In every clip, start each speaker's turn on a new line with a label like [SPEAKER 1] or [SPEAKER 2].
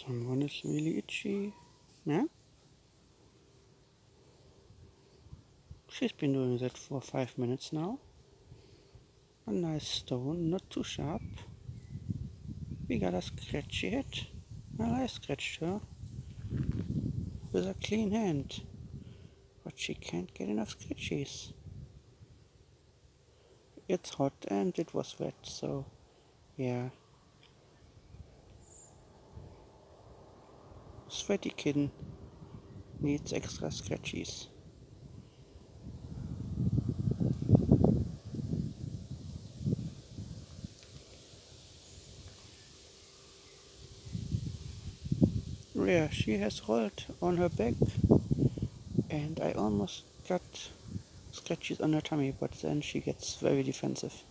[SPEAKER 1] Someone is really itchy. Yeah? She's been doing that for 5 minutes now. A nice stone, not too sharp. We got a scratchy hit. Well, I scratched her with a clean hand. But she can't get enough scratchies. It's hot and it was wet, so yeah. Sweaty kitten needs extra scratchies. Yeah, she has rolled on her back and I almost got scratches on her tummy, but then she gets very defensive.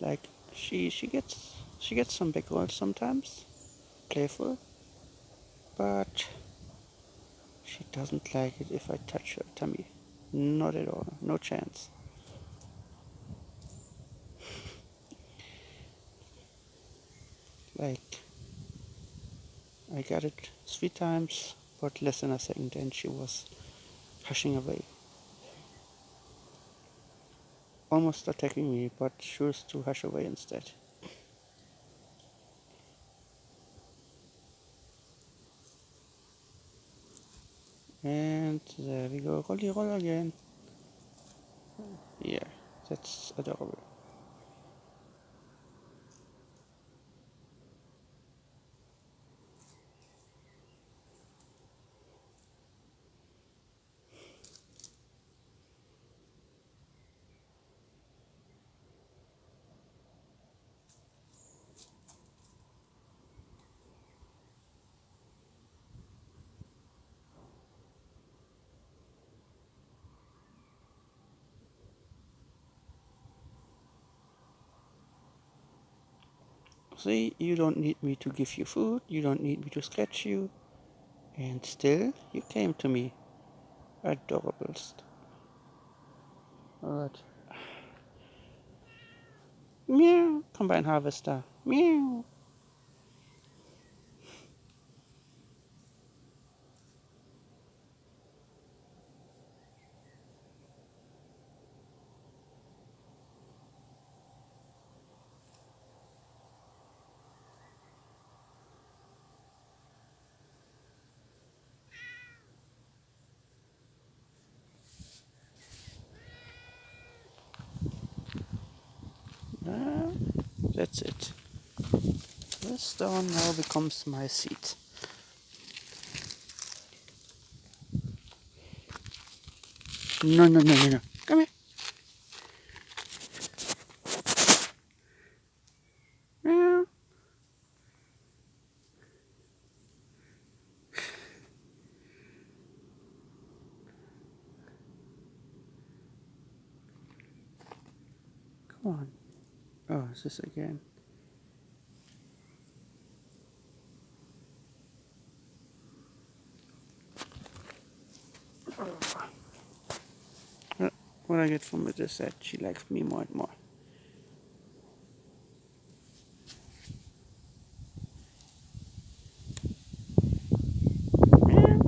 [SPEAKER 1] Like she gets some back rolls sometimes, playful, but she doesn't like it if I touch her tummy. Not at all, no chance. Like I got it 3 times, but less than a second, and she was hushing away, almost attacking me, but chose to hush away instead. And there we go, rolly roll again. Yeah, that's adorable. See, you don't need me to give you food, you don't need me to scratch you, and still you came to me. Adorable. Alright. Meow, combine harvester. Meow. Ah, that's it. This stone now becomes my seat. No, no, no, no, no. Come here. Meow. Come on. Oh, is this again? What I get from it is that she likes me more and more. Meow.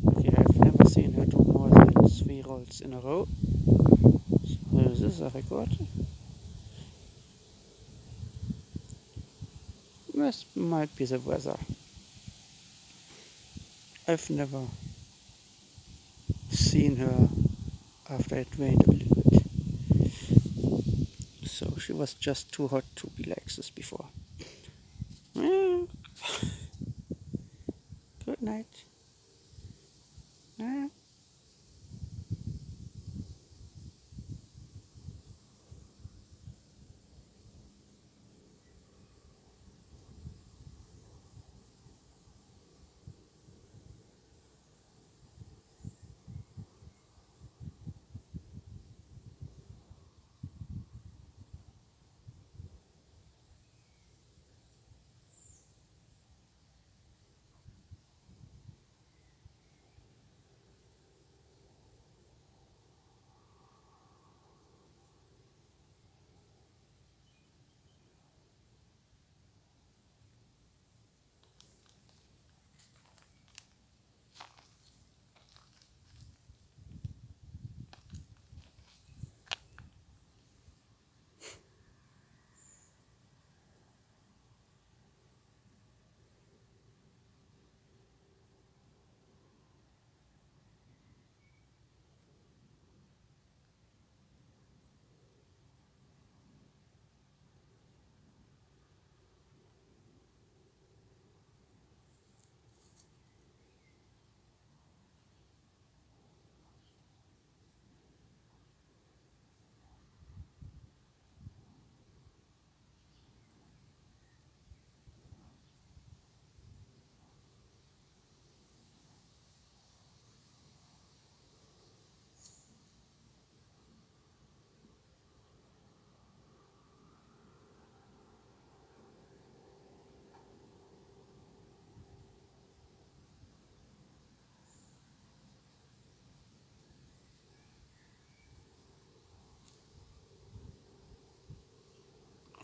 [SPEAKER 1] Okay, I've never seen her do more than 3 rolls in a row. So this is a record. This might be the weather. I've never seen her after it rained a little bit. So she was just too hot to be like this before. Good night.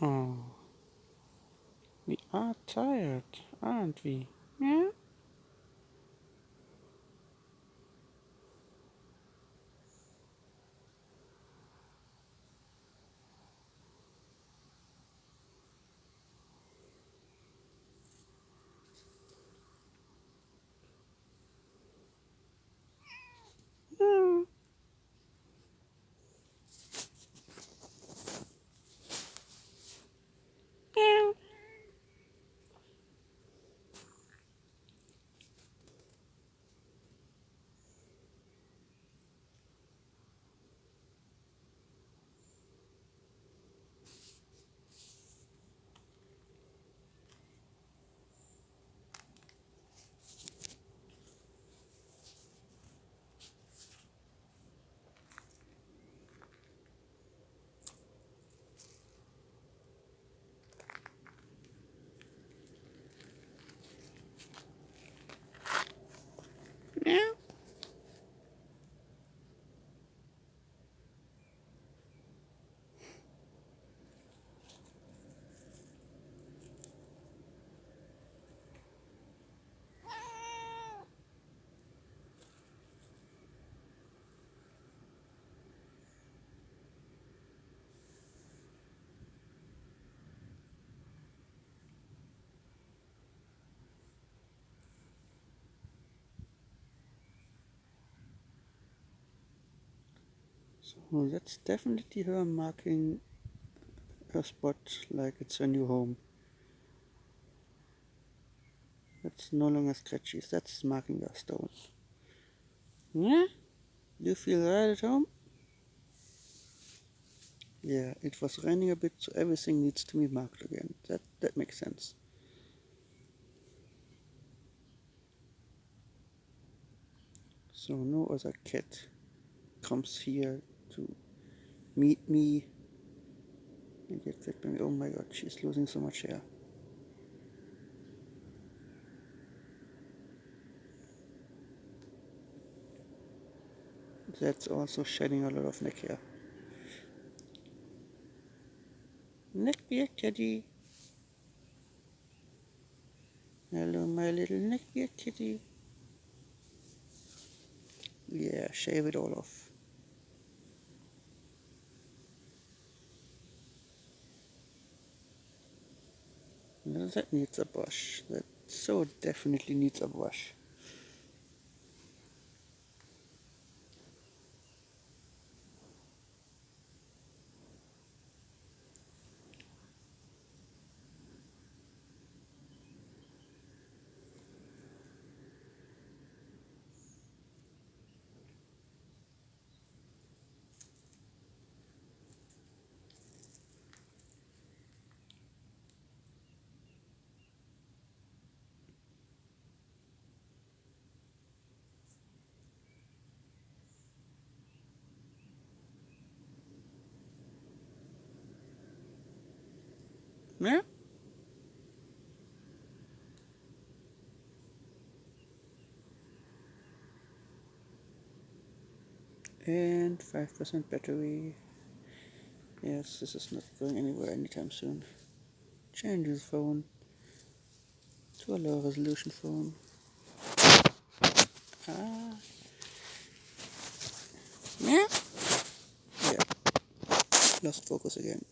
[SPEAKER 1] Oh, we are tired, aren't we? Yeah? Mm, yeah. Yeah. So that's definitely her marking her spot like it's her new home. It's no longer scratches, that's marking her stone. Yeah? Do you feel right at home? Yeah, it was raining a bit, so everything needs to be marked again. That makes sense. So no other cat comes here to meet me and get fed by me. Oh my god, she's losing so much hair. That's also shedding a lot of neck hair. Neckbeard kitty. Hello, my little neckbeard kitty. Yeah, shave it all off. No, that needs a brush. That so definitely needs a brush. Yeah? And 5% battery. Yes, this is not going anywhere anytime soon. Change his phone to a low resolution phone. Ah, yeah? Yeah, lost focus again.